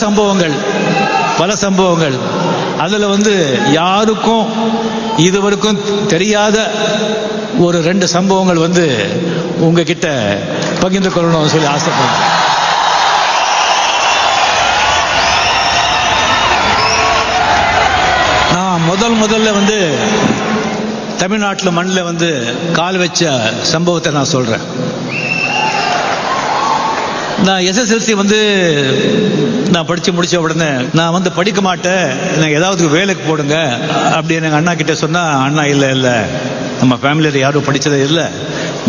சம்பவங்கள் அதில் வந்து யாருக்கும் இதுவரைக்கும் தெரியாத ஒரு 2 சம்பவங்கள் வந்து உங்ககிட்ட பகிர்ந்து கொள்ளணும்னு சொல்லி ஆசைப்படுறேன். நான் முதல்ல வந்து தமிழ்நாட்டில் மண்ணில் வந்து கால் வச்ச சம்பவத்தை நான் சொல்கிறேன். நான் எஸ்எஸ்எல்சி வந்து நான் படித்து முடித்த உடனே நான் வந்து படிக்க மாட்டேன், எனக்கு ஏதாவது வேலைக்கு போடுங்க அப்படின்னு எங்கள் அண்ணா கிட்டே சொன்னால், அண்ணா இல்லை நம்ம ஃபேமிலியில் யாரும் படித்ததே இல்லை,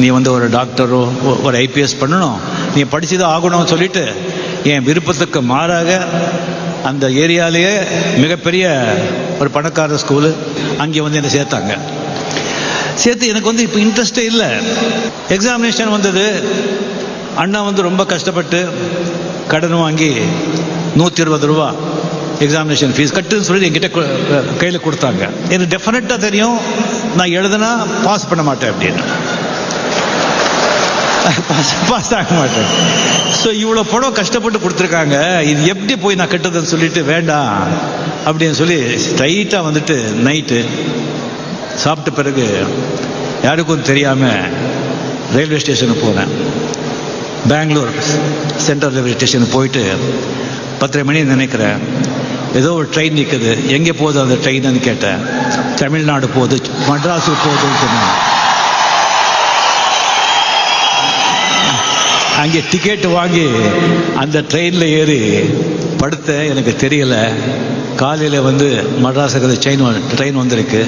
நீ வந்து ஒரு டாக்டரோ ஒரு ஐபிஎஸ் பண்ணணும், நீ படிச்சுதான் ஆகணும்னு சொல்லிட்டு என் விருப்பத்துக்கு மாறாக அந்த ஏரியாலேயே மிகப்பெரிய ஒரு பணக்கார ஸ்கூலு அங்கே வந்து என்னை சேர்த்து எனக்கு வந்து இப்போ இன்ட்ரெஸ்டே இல்லை. எக்ஸாமினேஷன் வந்தது. அண்ணா வந்து ரொம்ப கஷ்டப்பட்டு கடன் வாங்கி 120 ரூபா எக்ஸாமினேஷன் ஃபீஸ் கட்டுன்னு சொல்லி என்கிட்ட கையில் கொடுத்தாங்க. எனக்கு டெஃபினட்டாக தெரியும் நான் எழுதுனா பாஸ் பண்ண மாட்டேன் அப்படின்னு, பாஸ் ஆக மாட்டேன். ஸோ இவ்வளோ படம் கஷ்டப்பட்டு கொடுத்துருக்காங்க, இது எப்படி போய் நான் கட்டுறதுன்னு சொல்லிட்டு வேண்டாம் அப்படின்னு சொல்லி ஸ்ட்ரைட்டாக வந்துட்டு நைட்டு சாப்பிட்ட பிறகு யாருக்கும் தெரியாமல் ரயில்வே ஸ்டேஷனுக்கு போனேன். பெங்களூர் சென்ட்ரல் ரயில்வே ஸ்டேஷனுக்கு போயிட்டு 10:30 மணி நினைக்கிறேன், ஏதோ ஒரு ட்ரெயின் நிற்குது, எங்கே போகுது அந்த ட்ரெயின்னு கேட்டேன். தமிழ்நாடு போகுது, மட்ராஸுக்கு போகுதுன்னு சொன்னேன். அங்கே டிக்கெட் வாங்கி அந்த ட்ரெயினில் ஏறி படுத்த எனக்கு தெரியல. காலையில் வந்து மட்ராஸுக்கு ட்ரெயின் வந்திருக்கு,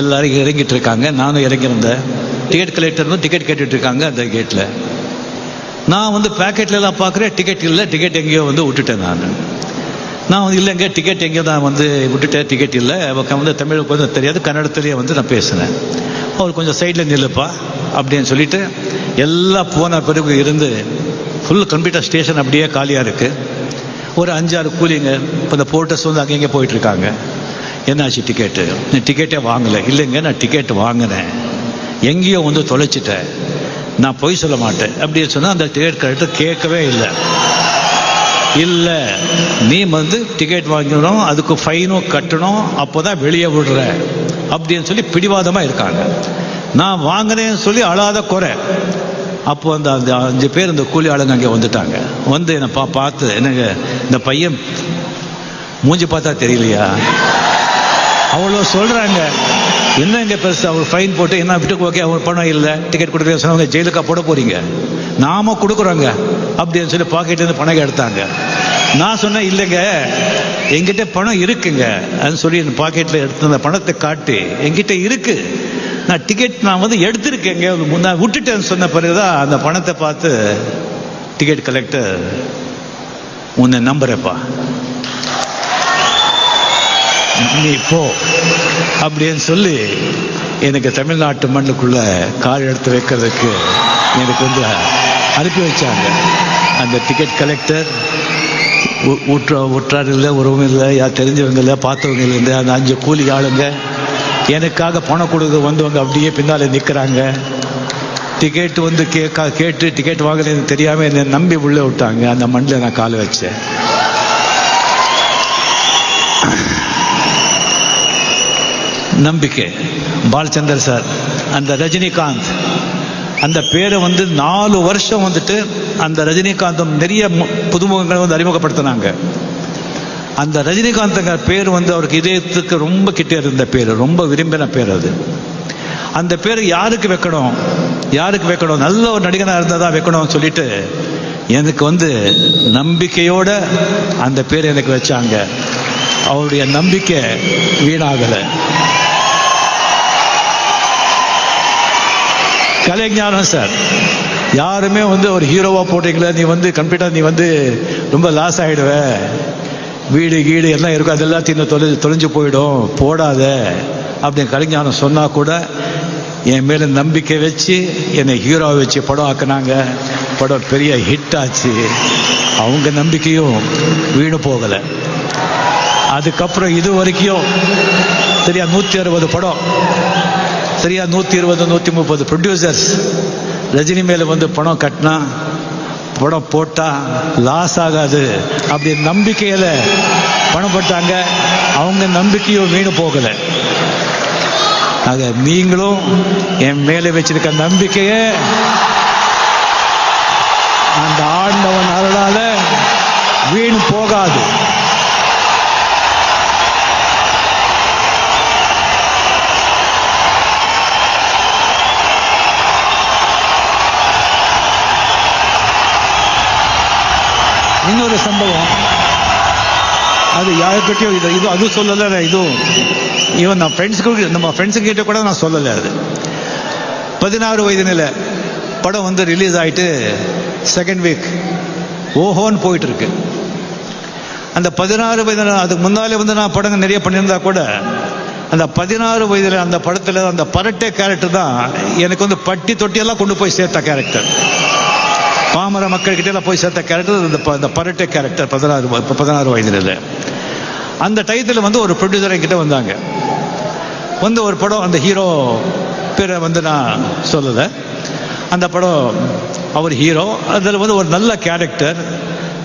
எல்லாரும் இறங்கிட்டு இருக்காங்க, நானும் இறங்கியிருந்தேன். டிக்கெட் கலெக்டர்னு டிக்கெட் கேட்டுட்ருக்காங்க அந்த கேட்டில். நான் வந்து பேக்கெட்லலாம் பார்க்குறேன், டிக்கெட் இல்லை, டிக்கெட் எங்கேயோ வந்து விட்டுட்டேன். நான் வந்து இல்லைங்க டிக்கெட் எங்கேயோ நான் வந்து விட்டுட்டேன், டிக்கெட் இல்லை. வந்து தமிழுக்கு வந்து தெரியாது, கன்னடத்துலேயே வந்து நான் பேசினேன். அவர் கொஞ்சம் சைடில் நில்லுப்பா அப்படின்னு சொல்லிட்டு எல்லாம் போன பிறகு இருந்து ஃபுல் கம்ப்ளீட்டாக ஸ்டேஷன் அப்படியே காலியாக இருக்குது. ஒரு 5-6 கூலிங்க இப்போ இந்த போர்ட்டர்ஸ் வந்து அங்கங்கே போயிட்டுருக்காங்க. என்னாச்சு டிக்கெட்டு? நீ டிக்கெட்டே வாங்கலை. இல்லைங்க நான் டிக்கெட் வாங்கினேன், எங்கேயோ வந்து தொலைச்சிட்டேன், நான் பொய் சொல்ல மாட்டேன் அப்படின்னு சொன்னால் அந்த டிக்கெட் கரெக்டாக கேட்கவே இல்லை. நீ வந்து டிக்கெட் வாங்கணும், அதுக்கு ஃபைனும் கட்டணும், அப்போ தான் வெளியே விடுற அப்படின்னு சொல்லி பிடிவாதமாக இருக்காங்க. நான் வாங்கினேன்னு சொல்லி அழாத குறை. அப்போ அந்த 5 பேர் இந்த கூலி ஆளுங்க அங்கே வந்துட்டாங்க. வந்து என்னை பார்த்து, என்னங்க இந்த பையன் மூஞ்சி பார்த்தா தெரியலையா, அவ்வளோ சொல்கிறாங்க, என்ன இங்கே பெருசு, அவர் ஃபைன் போட்டு என்ன விட்டு ஓகே அவர் பணம் இல்லை, டிக்கெட் கொடுக்குற சொன்னவங்க ஜெயிலுக்கா போட போகிறீங்க, நாம கொடுக்குறோங்க அப்படின்னு சொல்லி பாக்கெட்லேருந்து பணம் எடுத்தாங்க. நான் சொன்னேன் இல்லைங்க என்கிட்ட பணம் இருக்குங்க அப்படின்னு சொல்லி என் பாக்கெட்டில் எடுத்து அந்த பணத்தை காட்டி என்கிட்ட இருக்கு, நான் டிக்கெட் நான் வந்து எடுத்திருக்கேங்க, நான் விட்டுட்டேன்னு சொன்ன பிறகுதான் அந்த பணத்தை பார்த்து டிக்கெட் கலெக்டர் உன்னை நம்புறப்பா நீ போ அப்படின்னு சொல்லி எனக்கு தமிழ்நாட்டு மண்ணுக்குள்ள கால் எடுத்து வைக்கிறதுக்கு எனக்கு வந்து அனுப்பி வச்சாங்க. அந்த டிக்கெட் கலெக்டர் உற்றார் இல்லை, உறவும் இல்லை, யார் தெரிஞ்சவங்க இல்லை, பார்த்தவங்க இல்லை, அந்த 5 கூலி ஆளுங்க எனக்காக பணம் கொடுக்க வந்தவங்க அப்படியே பின்னால் நிற்கிறாங்க. டிக்கெட் வந்து கேட்டு டிக்கெட் வாங்கலன்னு தெரியாமல் என்னை நம்பி உள்ளே விட்டாங்க. அந்த மண்ணில் நான் கால் வச்சேன். நம்பிக்கை. பாலச்சந்தர் சார், அந்த ரஜினிகாந்த் அந்த பேரை வந்து 4 வருஷம் வந்துட்டு அந்த ரஜினிகாந்தம் நிறைய புதுமுகங்களை வந்து அறிமுகப்படுத்தினாங்க. அந்த ரஜினிகாந்த்ங்க பேர் வந்து அவருக்கு இதயத்துக்கு ரொம்ப கிட்டே இருந்த பேர், ரொம்ப விரும்பின பேர் அது. அந்த பேர் யாருக்கு வைக்கணும், நல்ல ஒரு நடிகனாக இருந்தால் தான் வைக்கணும்னு சொல்லிட்டு எனக்கு வந்து நம்பிக்கையோட அந்த பேர் எனக்கு வச்சாங்க. அவருடைய நம்பிக்கை வீணாகலை. கலைஞானம் சார், யாருமே வந்து ஒரு ஹீரோவாக போட்டீங்களா, நீ வந்து கம்ப்ளீட்டாக நீ வந்து ரொம்ப லாஸ் ஆகிடுவ, வீடு கீடு எல்லாம் இருக்கும், அது எல்லாத்தையும் தொலைஞ்சு போயிடும், போடாத அப்படின்னு கலைஞானம் சொன்னால் கூட என் மேலே நம்பிக்கை வச்சு என்னை ஹீரோவை வச்சு படம் ஆக்குனாங்க. படம் பெரிய ஹிட் ஆச்சு. அவங்க நம்பிக்கையும் வீணு போகலை. அதுக்கப்புறம் இது வரைக்கும் சரியா 160 படம், சரியா 120 130 ப்ரொடியூசர்ஸ் ரஜினி மேலே வந்து பணம் கட்டினா படம் போட்டால் லாஸ் ஆகாது அப்படி நம்பிக்கையில் பணம் போட்டாங்க. அவங்க நம்பிக்கையும் வீணு போகலை. ஆக நீங்களும் என் மேலே வச்சிருக்க நம்பிக்கையை அந்த ஆண்டவன் அருளால வீணு போகாது. இன்னொரு சம்பவம், அது யாருக்கிட்டையும் இது அது சொல்லலை. இதுவும் ஈவன் நான் நம்ம ஃப்ரெண்ட்ஸுக்கிட்ட கூட நான் சொல்லலை. அது 16 வயது நிலை படம் வந்து ரிலீஸ் ஆகிட்டு செகண்ட் வீக் ஓஹோன்னு போயிட்டு இருக்கு. அந்த 16 வயது, அதுக்கு முன்னாலே வந்து நான் படங்கள் நிறைய பண்ணியிருந்தா கூட அந்த 16 வயதில் அந்த படத்தில் அந்த பரட்டை கேரக்டர் தான் எனக்கு வந்து பட்டி தொட்டியெல்லாம் கொண்டு போய் சேர்த்த கேரக்டர். பாமர மக்கள்கிட்ட எல்லாம் போய் சேர்த்த கேரக்டர் இந்த பரட்டை கேரக்டர் 16 வயதில். அந்த டயத்தில் வந்து ஒரு ப்ரொடியூசர் என்கிட்ட வந்தாங்க. வந்து ஒரு படம், அந்த ஹீரோ பேரை வந்து நான் சொல்லலை, அந்த படம் அவர் ஹீரோ, அதில் வந்து ஒரு நல்ல கேரக்டர்,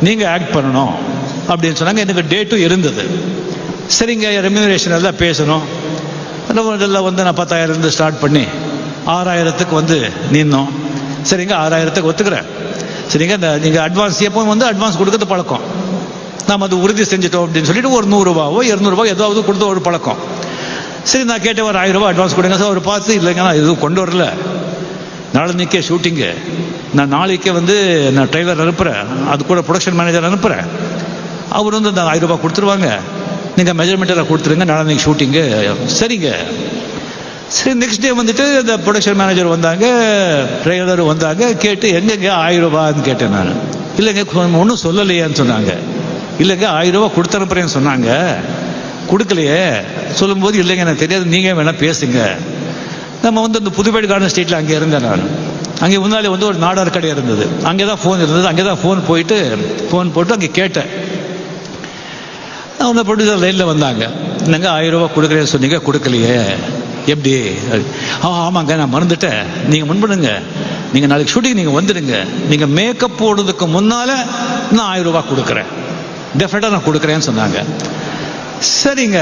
நீங்கள் ஆக்ட் பண்ணணும் அப்படின்னு சொன்னாங்க. எனக்கு டேட்டும் இருந்தது. சரிங்க, ரெம்யூனரேஷன் எல்லாம் பேசணும். இதெல்லாம் வந்து நான் 10,000 ஸ்டார்ட் பண்ணி 6,000 வந்து நின்னோம். சரிங்க, 6,000 ஒத்துக்கிறேன். சரிங்க, நீங்கள் அட்வான்ஸ் எப்போ வந்து அட்வான்ஸ் கொடுக்கறது பழக்கம், நாம் அது உறுதி செஞ்சுட்டோம் அப்படின்னு சொல்லிட்டு ஒரு 100 ரூபாவோ 200 ரூபாய் ஏதாவது கொடுத்த ஒரு பழக்கம். சரி, நான் கேட்டேன், ஒரு 1000 ரூபாய் அட்வான்ஸ் கொடுங்க சார். அவர் பார்த்து, இல்லைங்க நான் எதுவும் கொண்டு வரல, நாளைக்கே ஷூட்டிங்கு, நான் நாளைக்கே வந்து நான் ட்ரெய்லர் அனுப்புகிறேன், அது கூட ப்ரொடக்ஷன் மேனேஜர் அனுப்புகிறேன், அவர் வந்து அந்த 1000 ரூபாய் கொடுத்துருவாங்க, நீங்கள் மெஜர்மெண்ட்டில் கொடுத்துருங்க, நாளைக்கு ஷூட்டிங்கு. சரிங்க. சரி, நெக்ஸ்ட் டே வந்துட்டு இந்த ப்ரொடக்ஷன் மேனேஜர் வந்தாங்க, ட்ரெய்லர் வந்தாங்க. கேட்டு எங்கெங்க 1000 ரூபான்னு கேட்டேன் நான். இல்லைங்க ஒன்றும் சொல்லலையேன்னு சொன்னாங்க. இல்லைங்க 1000 ரூபாய் கொடுத்தனுப்புறேன்னு சொன்னாங்க, கொடுக்கலையே. சொல்லும்போது இல்லைங்க எனக்கு தெரியாது, நீங்கள் வேணால் பேசுங்க. நம்ம வந்து இந்த புதுப்பேடு கார்டன் ஸ்ட்ரீட்டில் அங்கே இருந்தேன் நான். அங்கே முன்னாலே வந்து ஒரு நாடார் கடை இருந்தது, அங்கே தான் ஃபோன் இருந்தது. அங்கே தான் ஃபோன் போட்டு அங்கே கேட்டேன். அவங்க ப்ரொடியூசர் லைனில் வந்தாங்க. என்னங்க 1000 ரூபாய் கொடுக்குறேன்னு சொன்னீங்க, கொடுக்கலையே, எப்படி? ஆமாங்க நான் மறந்துட்டேன், நீங்கள் முன்படுங்க, நீங்கள் நாளைக்கு ஷூட்டிங் நீங்கள் வந்துடுங்க, நீங்கள் மேக்கப் போடுறதுக்கு முன்னால் நான் 1000 ரூபாய் கொடுக்குறேன், டெஃபினட்டாக நான் கொடுக்குறேன்னு சொன்னாங்க. சரிங்க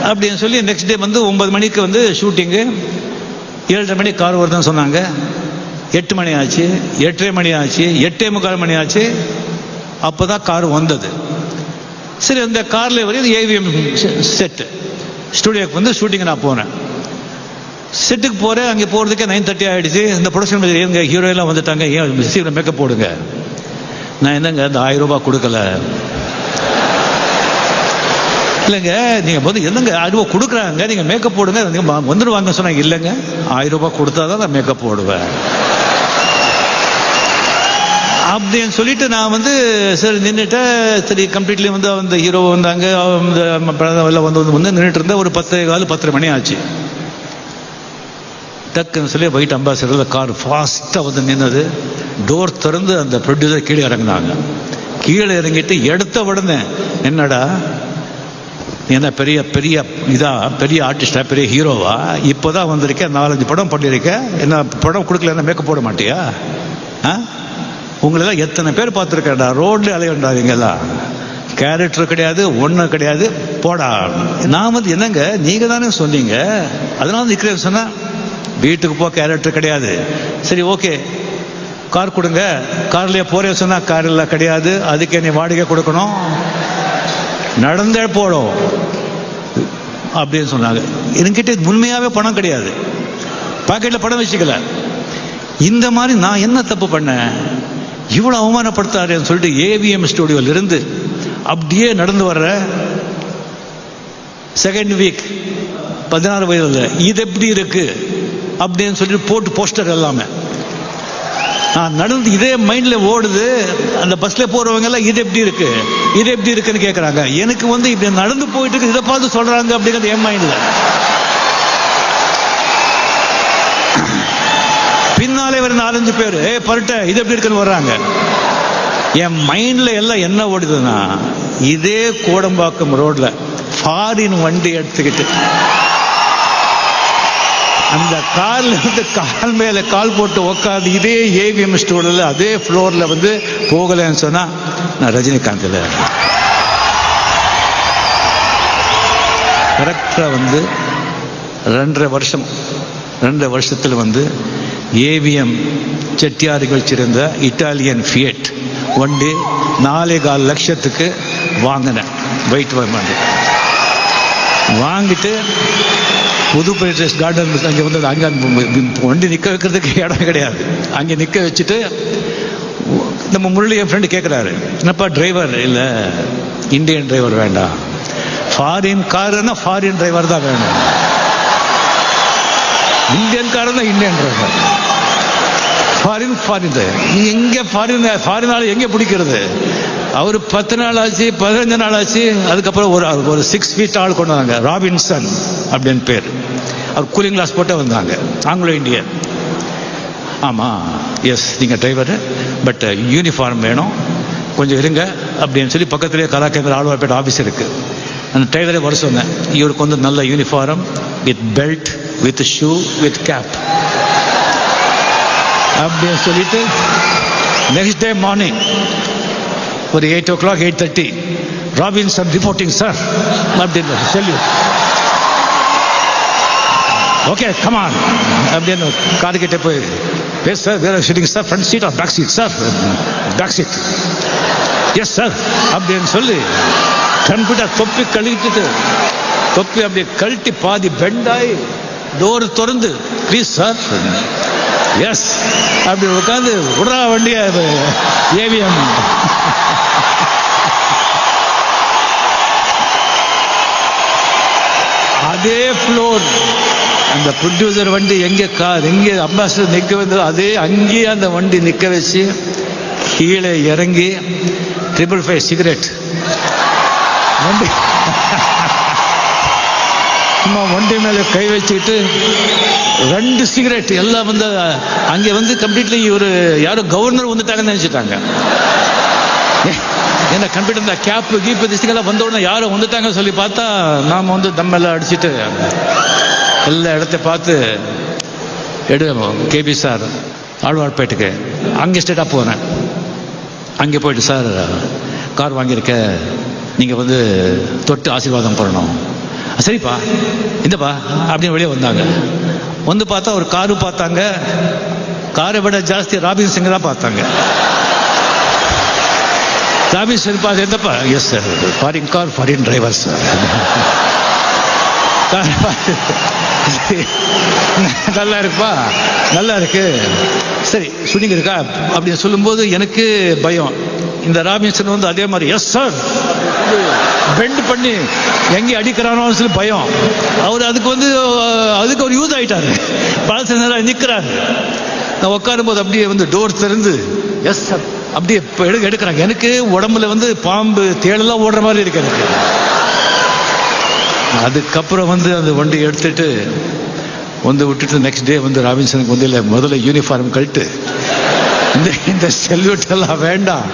அப்படின்னு சொல்லி நெக்ஸ்ட் டே வந்து 9 மணிக்கு வந்து ஷூட்டிங்கு, 7:30 மணிக்கு கார் வருதுன்னு சொன்னாங்க. 8 மணி ஆச்சு, 8:30 மணி ஆச்சு, 8:45 மணி ஆச்சு, அப்போ தான் கார் வந்தது. சரி, அந்த காரில் வரையும் ஏவிஎம் செட்டு ஸ்டூடியோக்கு வந்து ஷூட்டிங் நான் போனேன். செட்டுக்கு போகிறேன். அங்கே போகிறதுக்கே 9:30 ஆகிடுச்சு. இந்த ப்ரொடக்ஷன் மேனேஜர், எங்க ஹீரோயெல்லாம் வந்துட்டாங்க, ஏன் சீக்கிரம் மேக்கப் போடுங்க. நான் என்னங்க அந்த 1000 ரூபாய் கொடுக்கல. இல்லைங்க நீங்கள் வந்து என்னங்க 1000 ரூபாய் கொடுக்குறாங்க, நீங்கள் மேக்கப் போடுங்க, நீங்கள் வந்துடுவாங்க சொன்னாங்க. இல்லைங்க 1000 ரூபாய் கொடுத்தா தான் நான் மேக்கப் போடுவேன் அப்படின்னு சொல்லிட்டு நான் வந்து சரி நின்றுட்டேன். சரி, கம்ப்ளீட்லி வந்து அந்த ஹீரோ வந்தாங்க, எல்லாம் வந்து நின்றுட்டு இருந்தேன். ஒரு 10:15 10:30 மணி ஆச்சு. டக்குன்னு சொல்லி ஒயிட் அம்பாசிடரில் கார் ஃபாஸ்ட்டாக வந்து நின்னது. டோர் திறந்து அந்த ப்ரொடியூசர் கீழே இறங்கினாங்க. கீழே இறங்கிட்டு எடுத்த உடனே, என்னடா என்ன பெரிய பெரிய பெரிய ஆர்டிஸ்டா, பெரிய ஹீரோவா, இப்போ தான் வந்திருக்கேன், 4-5 படம் பண்ணியிருக்கேன், என்ன படம் கொடுக்கல, என்ன மேக்கப் போட மாட்டியா? உங்களெல்லாம் எத்தனை பேர் பார்த்துருக்கேன்டா, ரோட்ல அலையண்டாதீங்கெல்லாம், கேரக்டர் கிடையாது, ஒன்றும் கிடையாது, போடா. நான் வந்து என்னங்க நீங்கள் தானே சொன்னீங்க, அதனால நிற்கிறேன்னு சொன்னேன். வீட்டுக்கு போ, கேரக்டர் கிடையாது. சரி, ஓகே, கார் கொடுங்க. கார்லேயே போறே சொன்னா, காரில் கிடையாது, அதுக்கு நீ வாடகை கொடுக்கணும், நடந்தே போடும் அப்படின்னு சொன்னாங்க. என்கிட்ட உண்மையாகவே பணம் கிடையாது, பாக்கெட்டில் பணம் வச்சுக்கல. இந்த மாதிரி நான் என்ன தப்பு பண்ணேன், இவ்வளோ அவமானப்படுத்தாருன்னு சொல்லிட்டு ஏவிஎம் ஸ்டுடியோவிலிருந்து அப்படியே நடந்து வர்ற செகண்ட் வீக் 16 வயதில் இது எப்படி இருக்கு அப்படின்னு சொல்லிட்டு போட்டு போஸ்டர் எல்லாமே நான் நடந்து இதே மைண்ட்ல ஓடுது. அந்த பஸ்ல போறவங்க எல்லாம் இது எப்படி இருக்கு, இது எப்படி இருக்குன்னு கேட்கறாங்க. எனக்கு வந்து இப்படி நடந்து போயிட்டு இருக்கு, இதை பார்த்து சொல்றாங்க அப்படிங்கிறது என் மைண்ட்ல. பின்னாலே ஒரு 4-5 பேர் பருட்ட இது எப்படி இருக்குன்னு வர்றாங்க. என் மைண்ட்ல எல்லாம் என்ன ஓடுதுன்னா, இதே கோடம்பாக்கம் ரோட்ல ஃபாரின் வண்டி எடுத்துக்கிட்டு அந்த கார்ல வந்து கால் மேல கால் போட்டு உட்காந்து இதே ஏவிஎம் ஸ்டூடியோல அதே ஃப்ளோர்ல வந்து போகலன்னு சொன்னா நான் ரஜினிகாந்த்ல கரெக்டா வந்து 2.5 வருஷத்தில் வந்து ஏவிஎம் செட்டியார்கள் வச்சிருந்த இட்டாலியன் ஃபியட் வண்டி 4.25 லட்சத்துக்கு வாங்கினேன். வெயிட் வாங்கிட்டு புதுப்பேட்டை கார்டன் அங்கே வந்து அங்கே வண்டி நிற்க வைக்கிறதுக்கு இடம் கிடையாது. அங்கே நிற்க வச்சுட்டு நம்ம முரளி என் ஃப்ரெண்டு கேட்குறாரு, என்னப்பா டிரைவர் இல்லை, இந்தியன் டிரைவர் வேண்டாம், ஃபாரின் காருன்னா ஃபாரின் டிரைவர் தான் வேணும், இந்தியன் கார் தான் இந்தியன் டிரைவர், ஃபாரின் டிரைவர். எங்கே ஃபாரின் எங்கே பிடிக்கிறது? அவர் 10 நாள் ஆச்சு, 15 நாள் ஆச்சு. அதுக்கப்புறம் ஒரு 6 ஃபீட் ஆள் கொண்டு வந்தாங்க, ராபின்சன் அப்படின்னு பேர். அவர் கூலிங் கிளாஸ் போட்டே வந்தாங்க, ஆங்கிலோ இந்தியன். ஆமாம், எஸ் நீங்கள் டிரைவர், பட் யூனிஃபார்ம் வேணும், கொஞ்சம் இருங்க அப்படின்னு சொல்லி பக்கத்துலேயே கலாக்கேந்திர ஆழ்வார்பேட்டை ஆஃபீஸ் இருக்குது. அந்த டிரைவரே வர சொன்னேன். இவருக்கு வந்து நல்ல uniform with belt, with shoe, with cap அப்படின்னு சொல்லிட்டு நெக்ஸ்ட் டே மார்னிங் ஒரு 8 o'clock 8:30 ராபின்சன் ரிப்போர்ட்டிங் சார் அப்படின்னு செல்யூட். ஓகே கமான் அப்படின்னு கார்கிட்ட போய் எஸ் சார் வேற sitting sir, front seat or back seat sir? Back seat. Yes sir அப்படின்னு சொல்லி கம்ப்யூட்டர் தொப்பி கழுவிட்டு தொப்பி அப்படியே கழட்டி பாதி பெண்டாய் டோர் திறந்து ப்ளீஸ் சார், எஸ் அப்படி உட்காந்து விடுறா வண்டியா ஏவிஎம். அதே ஃப்ளோர் அந்த ப்ரொடியூசர் வண்டி எங்கே எங்கே அம்பாசிடர் நிற்க வந்ததோ அதே அங்கேயே அந்த வண்டி நிற்க வச்சு கீழே இறங்கி 555 சிகரெட் வண்டி சும்மா வண்டி மேலே கை வச்சுக்கிட்டு 2 சிகரெட் எல்லாம் வந்து அங்கே வந்து கம்ப்ளீட்லி ஒரு யாரோ கவர்னர் வந்துட்டாங்கன்னு நினச்சிட்டாங்க. ஏன்னா கம்ப்யூட்டர் தான் கேப்பு கீப்பு திஸ்டிங்கெல்லாம் வந்த உடனே யாரும் வந்துட்டாங்க சொல்லி பார்த்தா நாம் வந்து தம்மெல்லாம் அடிச்சுட்டு எல்லா இடத்த பார்த்து கேபி சார் ஆழ்வார்பேட்டுக்கு அங்கே ஸ்டேட்டாக போனேன். அங்கே போயிட்டு சார் கார் வாங்கியிருக்க, நீங்கள் வந்து தொட்டு ஆசீர்வாதம் பண்ணணும். சரிப்பா இந்தப்பா அப்படின்னு வெளியே வந்தாங்க. வந்து பார்த்தா ஒரு காரு பார்த்தாங்க, காரை விட ஜாஸ்தி ராபின்சன் தான் பார்த்தாங்க. ராபின்சன் பார்த்து எந்தப்பா? Yes sir, foreign car, foreign driver sir. நல்லா இருக்குப்பா, நல்லா இருக்கு, சரி ஷூட்டிங் இருக்கா அப்படின்னு சொல்லும்போது எனக்கு பயம். இந்த ராபின்சன் வந்து அதே மாதிரி எஸ் சார் பெண்ட் பண்ணி எங்கே அடிக்கிறானோன்னு சொல்லி பயம். அவர் அதுக்கு ஒரு யூஸ் ஆகிட்டாரு. பழச நேரம் நிற்கிறாரு. நான் உட்காரும்போது அப்படியே வந்து டோர் திறந்து எஸ் சார் அப்படியே எடுக்கிறாங்க. எனக்கு உடம்புல வந்து பாம்பு தேடெல்லாம் ஓடுற மாதிரி இருக்கு எனக்கு. அதுக்கப்புறம் வந்து அந்த வண்டி எடுத்துட்டு வந்து விட்டுட்டு நெக்ஸ்ட் டே வந்து ராபின்சனுக்கு வந்து இல்லை முதல்ல யூனிஃபார்ம் கழட்டு, இந்த செல்யூட் எல்லாம் வேண்டாம்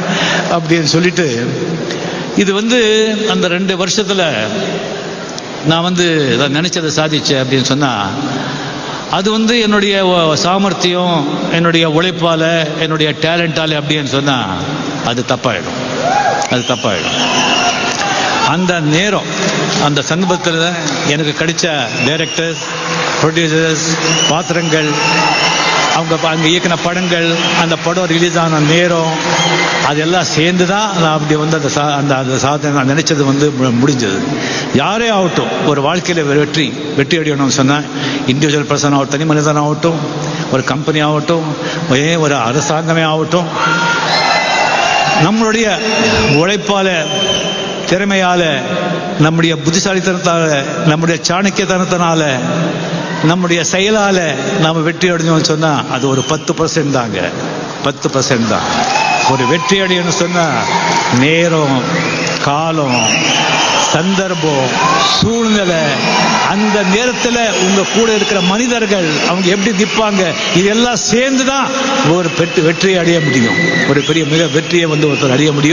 அப்படின்னு சொல்லிட்டு இது வந்து அந்த 2 வருஷத்தில் நான் வந்து நினைச்சதை சாதிச்சேன் அப்படின்னு சொன்னால் அது வந்து என்னுடைய சாமர்த்தியம், என்னுடைய உழைப்பால், என்னுடைய டேலண்டால் அப்படின்னு சொன்னால் அது தப்பாயிடும். அந்த நேரம் அந்த சந்தர்ப்பத்தில் எனக்கு கிடைச்ச டைரக்டர்ஸ், ப்ரொடியூசர்ஸ், பாத்திரங்கள், அவங்க அங்கே இயக்கின படங்கள், அந்த படம் ரிலீஸ் ஆன நேரம், அதெல்லாம் சேர்ந்து தான் நான் அப்படி வந்து அந்த சாதனை நான் நினைச்சது வந்து முடிஞ்சது. யாரே ஆகட்டும் ஒரு வாழ்க்கையில் வெற்றி அடையணும்னு சொன்னால் இண்டிவிஜுவல் பர்சன் ஆகட்டும், தனி மனிதன் ஆகட்டும், ஒரு கம்பெனி ஆகட்டும், ஒரு அரசாங்கமே ஆகட்டும், நம்மளுடைய உழைப்பால, திறமையால, நம்முடைய புத்திசாலித்தனத்தால, நம்முடைய சாணக்கியத்தனத்தினால, நம்முடைய செயலால நாம் வெற்றி அடைஞ்சோம்னு சொன்னா அது ஒரு 10% தாங்க. 10% தான். ஒரு வெற்றி அடையணும்னு சொன்னா நேரம், காலம், சந்தர்ப்பம், சூழ்நிலை, அந்த நேரத்தில் உங்க கூட இருக்கிற மனிதர்கள் அவங்க எப்படி நிற்பாங்க, இதெல்லாம் சேர்ந்து தான் ஒரு வெற்றியை அடைய முடியும். ஒரு பெரிய மிக வெற்றியை வந்து ஒருத்தர் அடைய முடியும்.